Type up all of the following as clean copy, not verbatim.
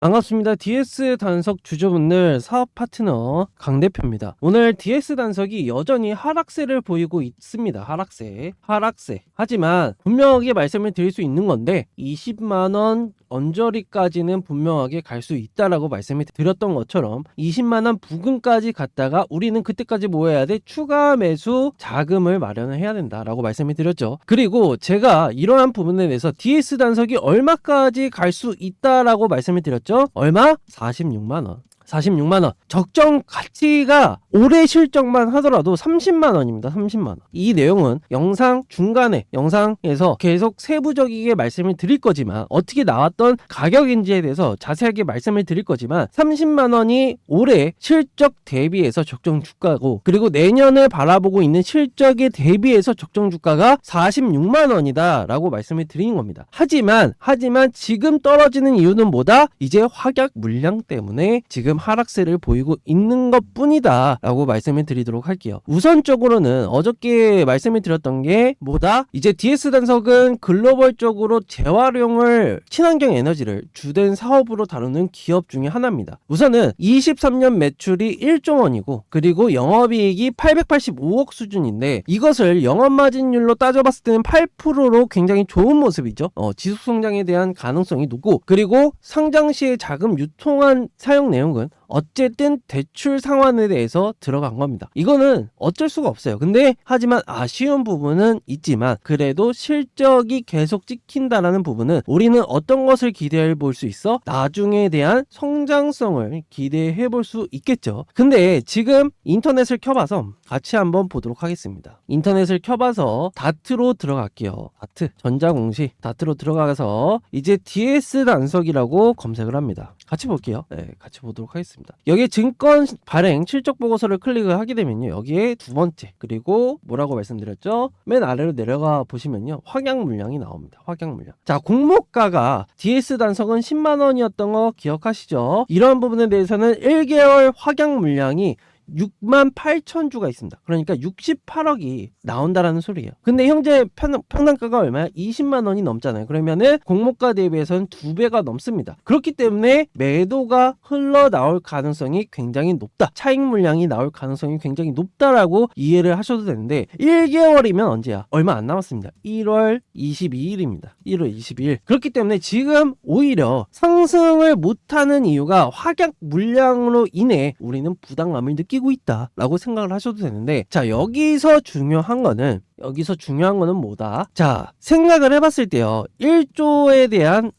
반갑습니다. DS 단석 주주분들 사업 파트너 강 대표입니다. 오늘 DS 단석이 여전히 하락세를 보이고 있습니다. 하락세. 하지만 분명하게 말씀을 드릴 수 있는 건데 20만원 언저리까지는 분명하게 갈 수 있다라고 말씀을 드렸던 것처럼 20만원 부근까지 갔다가 우리는 그때까지 뭐 해야 돼? 추가 매수 자금을 마련을 해야 된다라고 말씀을 드렸죠. 그리고 제가 이러한 부분에 대해서 DS 단석이 얼마까지 갈 수 있다라고 말씀을 드렸죠. 얼마? 46만원. 적정 가치가 올해 실적만 하더라도 30만원입니다. 30만원. 이 내용은 영상 중간에 영상에서 계속 세부적이게 말씀을 드릴 거지만 어떻게 나왔던 가격인지에 대해서 자세하게 말씀을 드릴 거지만 30만원이 올해 실적 대비해서 적정 주가고 그리고 내년을 바라보고 있는 실적에 대비해서 적정 주가가 46만원이다 라고 말씀을 드리는 겁니다. 하지만 지금 떨어지는 이유는 뭐다? 이제 확약 물량 때문에 지금 하락세를 보이고 있는 것 뿐이다 라고 말씀을 드리도록 할게요. 우선적으로는 어저께 말씀을 드렸던 게 뭐다? 이제 DS 단석은 글로벌적으로 재활용을 친환경 에너지를 주된 사업으로 다루는 기업 중에 하나입니다. 우선은 23년 매출이 1조 원이고 그리고 영업이익이 885억 수준인데 이것을 영업마진율로 따져봤을 때는 8%로 굉장히 좋은 모습이죠. 지속성장에 대한 가능성이 높고 그리고 상장시의 자금 유통한 사용 내용은 어쨌든 대출 상환에 대해서 들어간 겁니다. 이거는 어쩔 수가 없어요. 근데 하지만 아쉬운 부분은 있지만 그래도 실적이 계속 찍힌다라는 부분은 우리는 어떤 것을 기대해 볼 수 있어? 나중에 대한 성장성을 기대해 볼 수 있겠죠. 근데 지금 인터넷을 켜봐서 같이 한번 보도록 하겠습니다. 인터넷을 켜봐서 다트로 들어갈게요. 다트 전자공시 다트로 들어가서 이제 DS 단석이라고 검색을 합니다. 같이 볼게요. 네, 같이 보도록 하겠습니다. 여기 증권 발행 실적 보고서를 클릭을 하게 되면요. 여기에 두 번째 그리고 뭐라고 말씀드렸죠? 맨 아래로 내려가 보시면요. 확약 물량이 나옵니다. 확약 물량. 자, 공모가가 DS 단석은 10만원이었던 거 기억하시죠? 이런 부분에 대해서는 1개월 확약 물량이 68,000주가 있습니다. 그러니까 68억이 나온다라는 소리예요. 근데 현재 평당가가 얼마야? 20만원이 넘잖아요. 그러면은 공모가 대비해서는 2배가 넘습니다. 그렇기 때문에 매도가 흘러나올 가능성이 굉장히 높다. 차익 물량이 나올 가능성이 굉장히 높다라고 이해를 하셔도 되는데 1개월이면 언제야? 얼마 안 남았습니다. 1월 22일입니다. 1월 22일. 그렇기 때문에 지금 오히려 상승을 못하는 이유가 확약 물량으로 인해 우리는 부담감을 느끼고 있다라고 생각을 하셔도 되는데 자, 여기서 중요한 거는 뭐다? 자, 생각을 해봤을 때요. 1조에 대한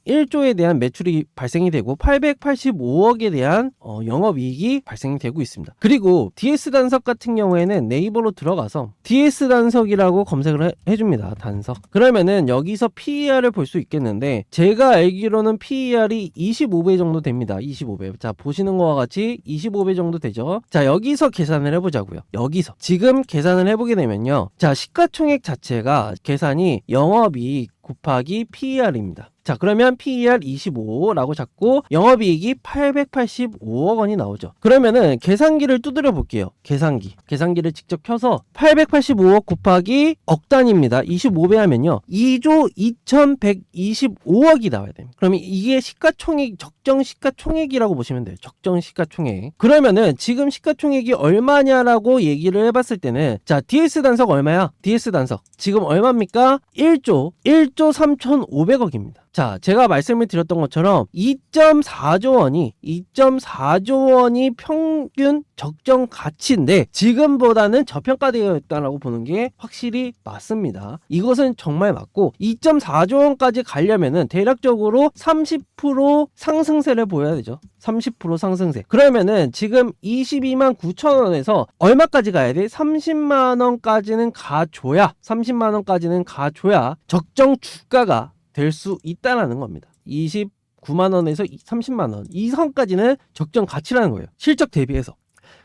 매출이 발생이 되고 885억에 대한 영업이익이 발생이 되고 있습니다. 그리고 DS 단석 같은 경우에는 네이버로 들어가서 DS 단석이라고 검색을 해줍니다. 단석. 그러면은 여기서 PER을 볼 수 있겠는데 제가 알기로는 PER이 25배 정도 됩니다. 25배. 자, 보시는 거와 같이 25배 정도 되죠. 자, 여기서 계산을 해보자고요. 여기서 지금 계산을 해보게 되면요. 자, 시가총액 자체가 계산이 영업이익 곱하기 PER입니다. 자, 그러면 PER 25라고 잡고 영업이익이 885억 원이 나오죠. 그러면은 계산기를 두드려 볼게요. 계산기를 직접 켜서 885억 곱하기 억 단위입니다. 25배 하면요 2조 2125억이 나와야 됩니다. 그러면 이게 시가총액 적정 시가총액이라고 보시면 돼요. 적정 시가총액. 그러면은 지금 시가총액이 얼마냐라고 얘기를 해봤을 때는 자, DS 단석 얼마야? DS 단석 지금 얼마입니까? 1조 3,500억입니다. 자, 제가 말씀을 드렸던 것처럼 2.4조 원이 평균 적정 가치인데 지금보다는 저평가되어 있다라고 보는 게 확실히 맞습니다. 이것은 정말 맞고 2.4조 원까지 가려면은 대략적으로 30% 상승세를 보여야 되죠. 30% 상승세. 그러면은 지금 22만 9천 원에서 얼마까지 가야 돼? 30만 원까지는 가줘야 적정 주가가 될 수 있다라는 겁니다. 29만원에서 30만원 이 선까지는 적정 가치라는 거예요. 실적 대비해서.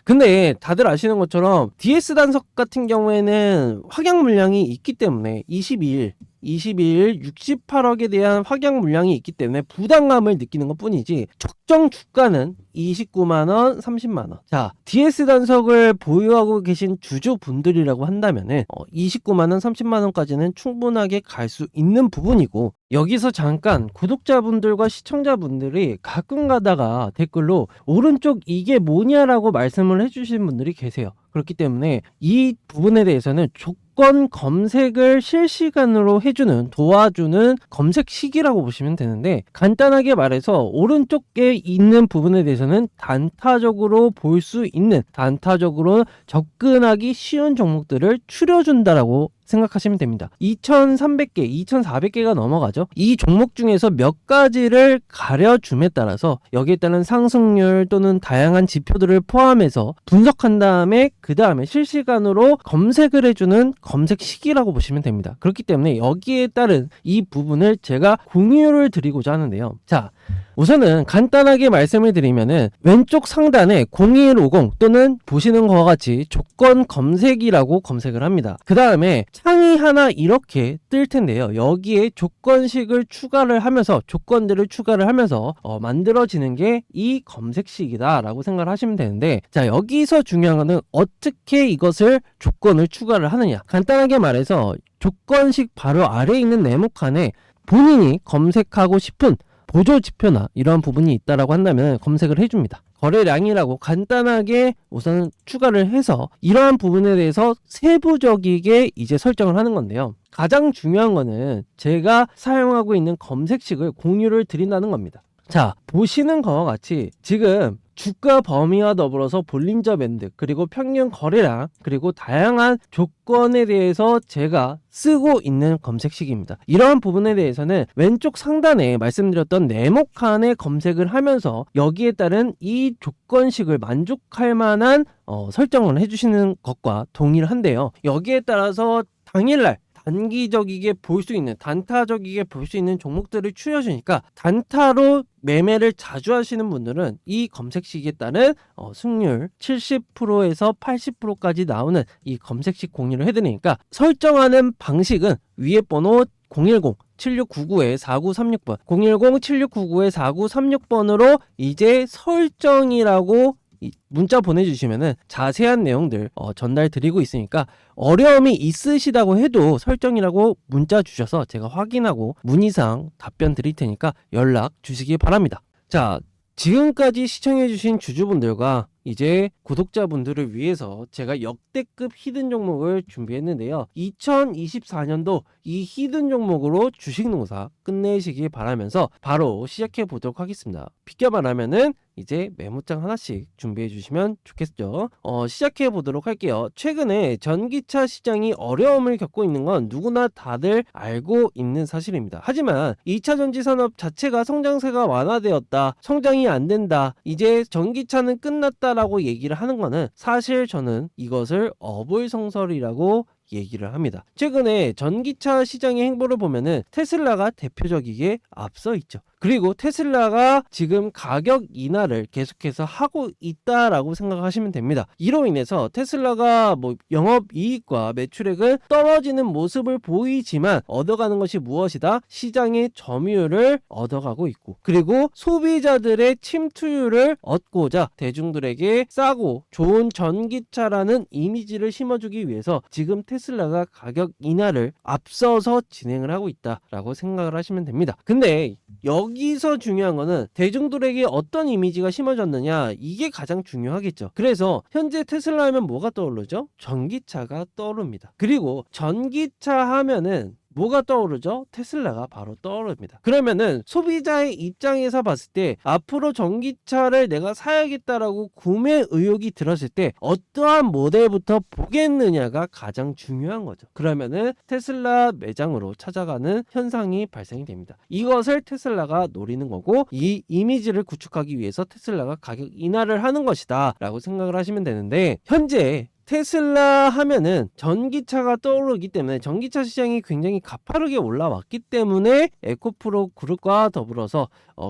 근데 다들 아시는 것처럼 DS 단석 같은 경우에는 확약 물량이 있기 때문에 22일 22일 68억에 대한 확약 물량이 있기 때문에 부담감을 느끼는 것 뿐이지 적정 주가는 29만원, 30만원. 자, DS 단석을 보유하고 계신 주주분들이라고 한다면은 29만원, 30만원까지는 충분하게 갈 수 있는 부분이고, 여기서 잠깐 구독자분들과 시청자분들이 가끔 가다가 댓글로 오른쪽 이게 뭐냐라고 말씀을 해주신 분들이 계세요. 그렇기 때문에 이 부분에 대해서는 조건 검색을 실시간으로 해주는, 도와주는 검색식이라고 보시면 되는데, 간단하게 말해서 오른쪽에 있는 부분에 대해서는 단타적으로 볼 수 있는, 단타적으로 접근하기 쉬운 종목들을 추려준다라고 생각하시면 됩니다. 2300개, 2400개가 넘어가죠. 이 종목 중에서 몇 가지를 가려줌에 따라서 여기에 따른 상승률 또는 다양한 지표들을 포함해서 분석한 다음에 그 다음에 실시간으로 검색을 해주는 검색식이라고 보시면 됩니다. 그렇기 때문에 여기에 따른 이 부분을 제가 공유를 드리고자 하는데요. 자, 우선은 간단하게 말씀을 드리면은 왼쪽 상단에 0150 또는 보시는 것과 같이 조건 검색이라고 검색을 합니다. 그 다음에 창이 하나 이렇게 뜰 텐데요. 여기에 조건식을 추가를 하면서, 조건들을 추가를 하면서 만들어지는 게 이 검색식이다 라고 생각을 하시면 되는데, 자, 여기서 중요한 거는 어떻게 이것을 조건을 추가를 하느냐. 간단하게 말해서 조건식 바로 아래에 있는 네모칸에 본인이 검색하고 싶은 보조 지표나 이러한 부분이 있다라고 한다면 검색을 해줍니다. 거래량이라고 간단하게 우선 추가를 해서 이러한 부분에 대해서 세부적이게 이제 설정을 하는 건데요. 가장 중요한 거는 제가 사용하고 있는 검색식을 공유를 드린다는 겁니다. 자, 보시는 것과 같이 지금 주가 범위와 더불어서 볼린저 밴드, 그리고 평균 거래량, 그리고 다양한 조건에 대해서 제가 쓰고 있는 검색식입니다. 이러한 부분에 대해서는 왼쪽 상단에 말씀드렸던 네모칸에 검색을 하면서 여기에 따른 이 조건식을 만족할 만한 설정을 해주시는 것과 동일한데요. 여기에 따라서 당일날 단기적이게 볼 수 있는, 단타적이게 볼 수 있는 종목들을 추려주니까 단타로 매매를 자주 하시는 분들은 이 검색식에 따른 승률 70%에서 80%까지 나오는 이 검색식 공유를 해드리니까, 설정하는 방식은 위에 번호 010-7699-4936번, 010-7699-4936번으로 이제 설정이라고 문자 보내주시면은 자세한 내용들 전달 드리고 있으니까, 어려움이 있으시다고 해도 설정이라고 문자 주셔서 제가 확인하고 문의사항 답변 드릴 테니까 연락 주시기 바랍니다. 자, 지금까지 시청해주신 주주분들과 이제 구독자분들을 위해서 제가 역대급 히든 종목을 준비했는데요. 2024년도 이 히든 종목으로 주식농사 끝내시기 바라면서 바로 시작해 보도록 하겠습니다. 비껴 말하면은 이제 메모장 하나씩 준비해 주시면 좋겠죠. 시작해 보도록 할게요. 최근에 전기차 시장이 어려움을 겪고 있는 건 누구나 다들 알고 있는 사실입니다. 하지만 2차 전지 산업 자체가 성장세가 완화되었다, 성장이 안 된다, 이제 전기차는 끝났다 라고 얘기를 하는 거는, 사실 저는 이것을 어불성설이라고 얘기를 합니다. 최근에 전기차 시장의 행보를 보면은 테슬라가 대표적이게 앞서 있죠. 그리고 테슬라가 지금 가격 인하를 계속해서 하고 있다라고 생각하시면 됩니다. 이로 인해서 테슬라가 영업이익과 매출액은 떨어지는 모습을 보이지만 얻어가는 것이 무엇이다? 시장의 점유율을 얻어가고 있고, 그리고 소비자들의 침투율을 얻고자 대중들에게 싸고 좋은 전기차라는 이미지를 심어주기 위해서 지금 테슬라가 가격 인하를 앞서서 진행을 하고 있다라고 생각을 하시면 됩니다. 근데 여기서 중요한 거는 대중들에게 어떤 이미지가 심어졌느냐, 이게 가장 중요하겠죠. 그래서 현재 테슬라 하면 뭐가 떠오르죠? 전기차가 떠오릅니다. 그리고 전기차 하면은 뭐가 떠오르죠? 테슬라가 바로 떠오릅니다. 그러면은 소비자의 입장에서 봤을 때 앞으로 전기차를 내가 사야겠다라고 구매 의욕이 들었을 때 어떠한 모델부터 보겠느냐가 가장 중요한 거죠. 그러면은 테슬라 매장으로 찾아가는 현상이 발생이 됩니다. 이것을 테슬라가 노리는 거고, 이 이미지를 구축하기 위해서 테슬라가 가격 인하를 하는 것이다 라고 생각을 하시면 되는데, 현재 테슬라 하면은 전기차가 떠오르기 때문에, 전기차 시장이 굉장히 가파르게 올라왔기 때문에 에코프로 그룹과 더불어서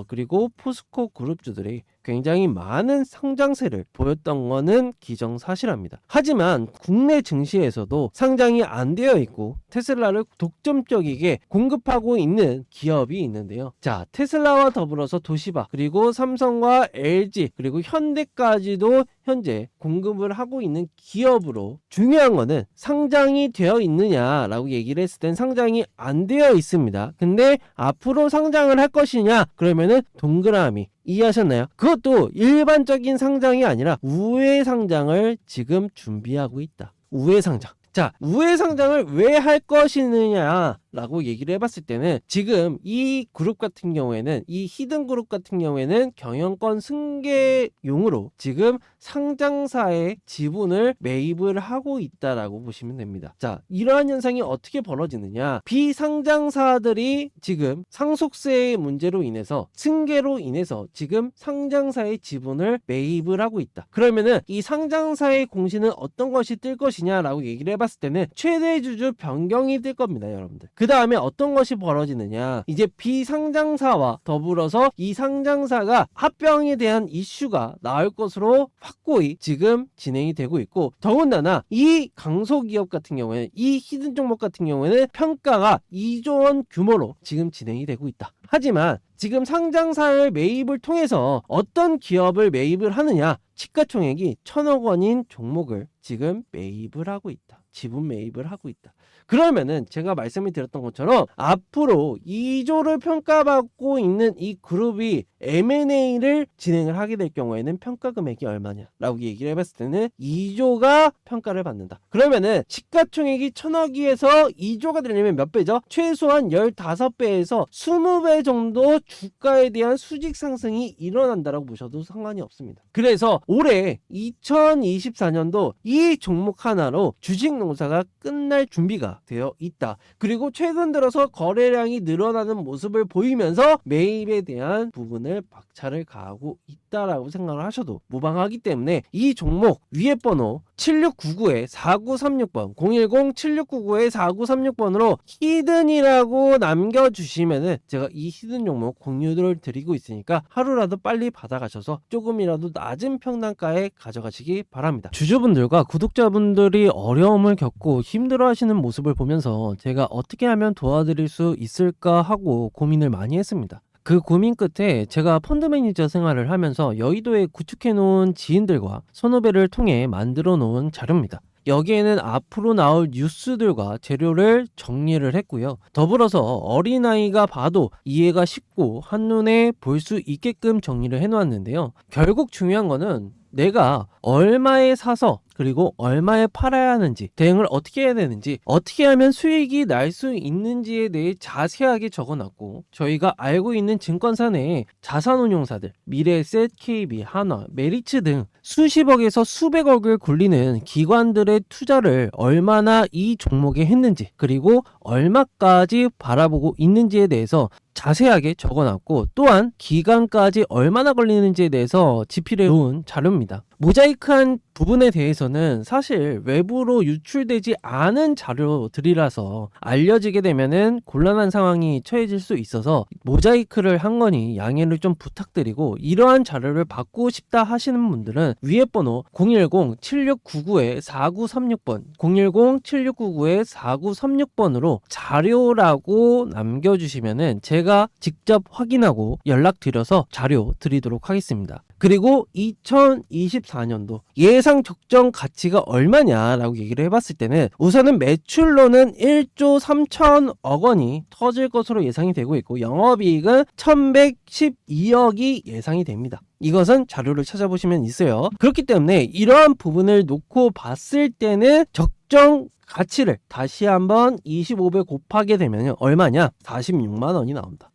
그리고 포스코 그룹주들이 굉장히 많은 상장세를 보였던 거는 기정사실합니다. 하지만 국내 증시에서도 상장이 안 되어 있고 테슬라를 독점적이게 공급하고 있는 기업이 있는데요. 자, 테슬라와 더불어서 도시바, 그리고 삼성과 LG, 그리고 현대까지도 현재 공급을 하고 있는 기업으로, 중요한 거는 상장이 되어 있느냐라고 얘기를 했을 땐 상장이 안 되어 있습니다. 근데 앞으로 상장을 할 것이냐, 그러면은 동그라미, 이해하셨나요? 그것도 일반적인 상장이 아니라 우회 상장을 지금 준비하고 있다. 우회 상장. 자, 우회 상장을 왜 할 것이느냐라고 얘기를 해봤을 때는, 지금 이 그룹 같은 경우에는, 이 히든 그룹 같은 경우에는 경영권 승계용으로 지금 상장사의 지분을 매입을 하고 있다라고 보시면 됩니다. 자, 이러한 현상이 어떻게 벌어지느냐, 비상장사들이 지금 상속세의 문제로 인해서, 승계로 인해서 지금 상장사의 지분을 매입을 하고 있다. 그러면은 이 상장사의 공시는 어떤 것이 뜰 것이냐라고 얘기를 해봤을 때는 최대 주주 변경이 뜰 겁니다, 여러분들. 그 다음에 어떤 것이 벌어지느냐, 이제 비상장사와 더불어서 이 상장사가 합병에 대한 이슈가 나올 것으로 확고히 지금 진행이 되고 있고, 더군다나 이 강소기업 같은 경우에는, 이 히든 종목 같은 경우에는 평가가 2조 원 규모로 지금 진행이 되고 있다. 하지만 지금 상장사의 매입을 통해서 어떤 기업을 매입을 하느냐, 시가총액이 1,000억 원인 종목을 지금 매입을 하고 있다. 지분 매입을 하고 있다. 그러면은 제가 말씀을 드렸던 것처럼 앞으로 2조를 평가받고 있는 이 그룹이 M&A를 진행을 하게 될 경우에는 평가 금액이 얼마냐라고 얘기를 해봤을 때는 2조가 평가를 받는다. 그러면은 시가총액이 1,000억에서 2조가 되려면 몇 배죠? 최소한 15배에서 20배 정도 주가에 대한 수직 상승이 일어난다라고 보셔도 상관이 없습니다. 그래서 올해 2024년도 이 종목 하나로 주식 농사가 끝날 준비가 되어 있다. 그리고 최근 들어서 거래량이 늘어나는 모습을 보이면서 매입에 대한 부분을 박차를 가하고 있다라고 생각을 하셔도 무방하기 때문에, 이 종목 위에 번호 7699-4936번 010-7699-4936번으로 히든이라고 남겨주시면은 제가 이 히든 종목 공유를 드리고 있으니까 하루라도 빨리 받아가셔서 조금이라도 낮은 평단가에 가져가시기 바랍니다. 주주분들과 구독자분들이 어려움을 겪고 힘들어하시는 모습을 보면서 제가 어떻게 하면 도와드릴 수 있을까 하고 고민을 많이 했습니다. 그 고민 끝에 제가 펀드 매니저 생활을 하면서 여의도에 구축해 놓은 지인들과 선후배를 통해 만들어 놓은 자료입니다. 여기에는 앞으로 나올 뉴스들과 재료를 정리를 했고요. 더불어서 어린아이가 봐도 이해가 쉽고 한눈에 볼 수 있게끔 정리를 해놓았는데요. 결국 중요한 거는 내가 얼마에 사서 그리고 얼마에 팔아야 하는지, 대응을 어떻게 해야 되는지, 어떻게 하면 수익이 날 수 있는지에 대해 자세하게 적어놨고, 저희가 알고 있는 증권사 내에 자산운용사들, 미래에셋, KB, 한화, 메리츠 등 수십억에서 수백억을 굴리는 기관들의 투자를 얼마나 이 종목에 했는지, 그리고 얼마까지 바라보고 있는지에 대해서 자세하게 적어놨고, 또한 기간까지 얼마나 걸리는지에 대해서 지필해 놓은 자료입니다. 모자이크한 부분에 대해서는 사실 외부로 유출되지 않은 자료들이라서 알려지게 되면은 곤란한 상황이 처해질 수 있어서 모자이크를 한 거니 양해를 좀 부탁드리고, 이러한 자료를 받고 싶다 하시는 분들은 위에 번호 010-7699-4936번 010-7699-4936번으로 자료라고 남겨주시면은 제가 직접 확인하고 연락드려서 자료 드리도록 하겠습니다. 그리고 2024년도 예상 적정 가치가 얼마냐라고 얘기를 해봤을 때는, 우선은 매출로는 1조 3천억 원이 터질 것으로 예상이 되고 있고, 영업이익은 1112억이 예상이 됩니다. 이것은 자료를 찾아보시면 있어요. 그렇기 때문에 이러한 부분을 놓고 봤을 때는 적정 가치를 다시 한번 25배 곱하게 되면 얼마냐? 46만 원이 나온다.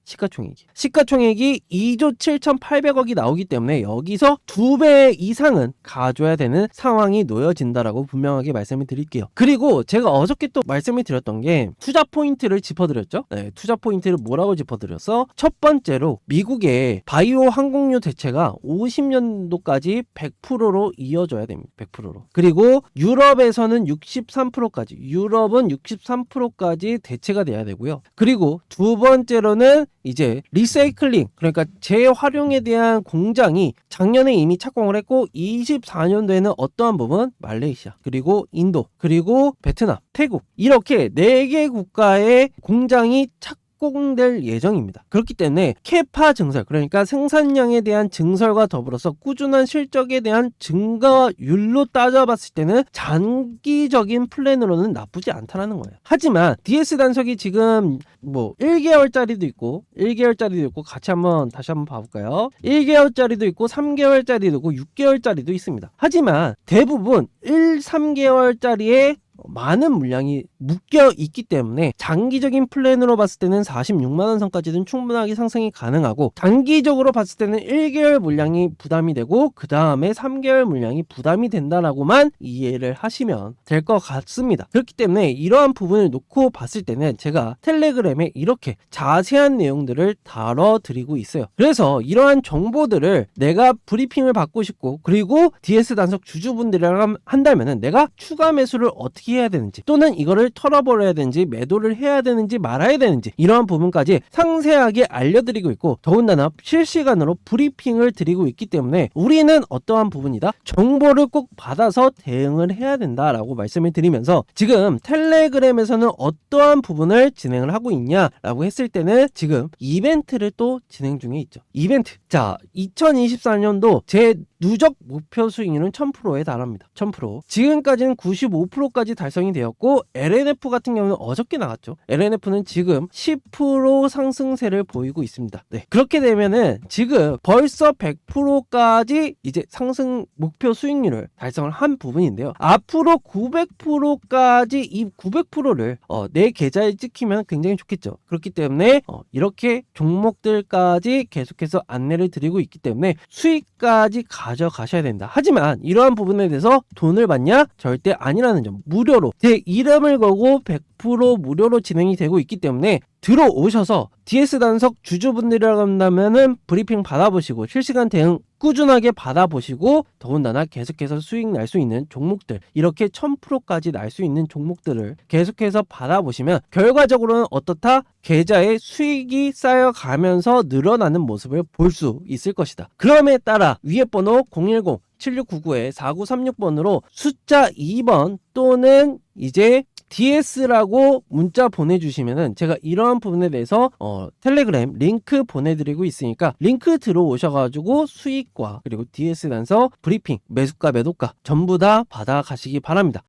시가총액이 2조 7,800억이 나오기 때문에 여기서 2배 이상은 가져야 되는 상황이 놓여진다라고 분명하게 말씀을 드릴게요. 그리고 제가 어저께 또 말씀을 드렸던 게 투자 포인트를 짚어드렸죠. 네, 투자 포인트를 뭐라고 짚어드렸어? 첫 번째로 미국의 바이오 항공유 대체가 50년도까지 100%로 이어져야 됩니다. 100%로. 그리고 유럽에서는 60% 63%까지, 유럽은 63%까지 대체가 돼야 되고요. 그리고 두 번째로는 이제 리사이클링, 그러니까 재활용에 대한 공장이 작년에 이미 착공을 했고 24년도에는 어떠한 부분 말레이시아, 그리고 인도, 그리고 베트남, 태국 이렇게 4개 국가의 공장이 착공될 예정입니다. 그렇기 때문에 캐파 증설, 그러니까 생산량에 대한 증설과 더불어서 꾸준한 실적에 대한 증가율로 따져봤을 때는 장기적인 플랜으로는 나쁘지 않다라는 거예요. 하지만 DS 단석이 지금 뭐 1개월짜리도 있고 1개월짜리도 있고 같이 다시 한번 봐볼까요? 1개월짜리도 있고 3개월짜리도 있고 6개월짜리도 있습니다. 하지만 대부분 3개월짜리에 많은 물량이 묶여 있기 때문에 장기적인 플랜으로 봤을 때는 46만원 선까지는 충분하게 상승이 가능하고, 장기적으로 봤을 때는 1개월 물량이 부담이 되고 그 다음에 3개월 물량이 부담이 된다라고만 이해를 하시면 될 것 같습니다. 그렇기 때문에 이러한 부분을 놓고 봤을 때는 제가 텔레그램에 이렇게 자세한 내용들을 다뤄드리고 있어요. 그래서 이러한 정보들을 내가 브리핑을 받고 싶고, 그리고 DS 단석 주주분들이랑 한다면은 내가 추가 매수를 어떻게 해야 되는지, 또는 이거를 털어버려야 되는지, 매도를 해야 되는지 말아야 되는지, 이러한 부분까지 상세하게 알려드리고 있고, 더군다나 실시간으로 브리핑을 드리고 있기 때문에 우리는 어떠한 부분이다? 정보를 꼭 받아서 대응을 해야 된다라고 말씀을 드리면서, 지금 텔레그램에서는 어떠한 부분을 진행을 하고 있냐라고 했을 때는 지금 이벤트를 또 진행 중에 있죠. 이벤트. 자, 2024년도 제 누적 목표 수익률은 1000%에 달합니다. 1000%. 지금까지는 95%까지 달성이 되었고, LNF 같은 경우는 어저께 나갔죠. LNF는 지금 10% 상승세를 보이고 있습니다. 네. 그렇게 되면은 지금 벌써 100%까지 이제 상승 목표 수익률을 달성을 한 부분인데요. 앞으로 900%까지 이 900%를 내 계좌에 찍히면 굉장히 좋겠죠. 그렇기 때문에 이렇게 종목들까지 계속해서 안내를 드리고 있기 때문에 수익까지 가져가셔야 된다. 하지만 이러한 부분에 대해서 돈을 받냐? 절대 아니라는 점. 무료로 제 이름을 걸고 100% 무료로 진행이 되고 있기 때문에 들어오셔서 DS 단석 주주분들이라고 한다면은 브리핑 받아보시고 실시간 대응 꾸준하게 받아보시고, 더군다나 계속해서 수익 날 수 있는 종목들, 이렇게 1000%까지 날 수 있는 종목들을 계속해서 받아보시면 결과적으로는 어떻다? 계좌에 수익이 쌓여가면서 늘어나는 모습을 볼 수 있을 것이다. 그럼에 따라 위에 번호 010 7699-4936번으로 숫자 2번 또는 이제 DS라고 문자 보내주시면은 제가 이러한 부분에 대해서 텔레그램 링크 보내드리고 있으니까 링크 들어오셔가지고 수익과 그리고 DS 단석 브리핑, 매수가 매도가 전부 다 받아가시기 바랍니다.